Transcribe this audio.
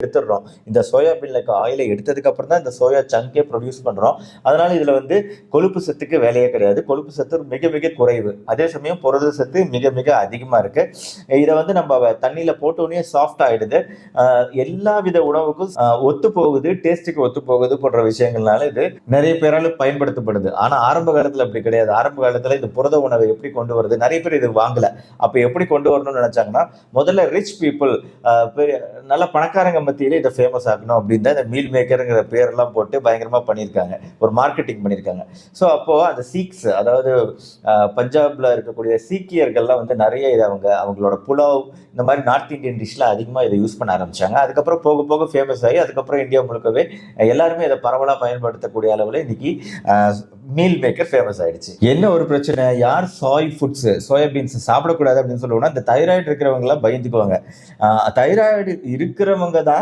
எடுத்துடுறோம். இந்த சோயாபீன்ல இருக்க ஆயிலை எடுத்ததுக்கு அப்புறம் தான் இந்த சோயா சங்கே ப்ரொடியூஸ் பண்றோம். அதனால இதுல வந்து கொழுப்பு சத்துக்கு வேலையே கிடையாது. கொழுப்பு சத்து மிக மிக குறைவு. அதே சமயம் புரத சத்து மிக மிக அதிகமா இருக்கு. இத வந்து நம்ம தண்ணீல போட்டோனே சாஃப்ட் ஆயிடுது. எல்லா வித உணவுக்கும் ஒத்து போகுது, டேஸ்ட்டுக்கு ஒத்து போகுது போன்ற விஷயங்கள்னால இது நிறைய பேரால பயன்படுத்தப்படுது. ஆனா ஆரம்ப காலத்துல அப்படி கிடையாது. ஆரம்ப காலத்துல இந்த புரத உணவை எப்படி கொண்டு வருது? நிறைய பேர் இது வாங்கல. அப்ப எப்படி கொண்டு வரணும்னு நினைச்சாங்கன்னா, முதல்ல ரிச் பீப்பிள் நல்ல பணக்காரங்க மத்தியில இதை ஃபேமஸ் ஆக்கணும் அப்படின்னு தான் இந்த மீல் மேக்கருங்கிற பேரெல்லாம் போட்டு பயங்கரமா பண்ணியிருக்காங்க. ஒரு மார்க்கெட்டிங் பண்ணியிருக்காங்க. ஸோ அப்போ அந்த சீக்ஸ், அதாவது பஞ்சாப்ல இருக்கக்கூடிய சீக்கியர்கள்லாம் வந்து நிறைய இதை அவங்களோட புலாவ் இந்த மாதிரி நார்த் இந்தியன் டிஷ்ல அதிகமா இதை யூஸ் பண்ண ஆரம்பிச்சாங்க. அதுக்கப்புறம் போக போக ஃபேமஸ் ஆகி அதுக்கப்புறம் இந்தியா முழுக்கவே எல்லாருமே இதை பரவலா பயன்படுத்தக்கூடிய அளவில் இன்னைக்கு மீல் மேக்கர் ஃபேமஸ் ஆயிடுச்சு. என்ன ஒரு பிரச்சனை, யார் சாய் ஃபுட்ஸ் சோயாபீன்ஸ் சாப்பிடக்கூடாது அப்படின்னு சொல்லுவோம்னா இந்த தைராய்டு இருக்கிறவங்க எல்லாம் பயந்துக்குவாங்க. தைராய்டு இருக்கிறவங்க தான்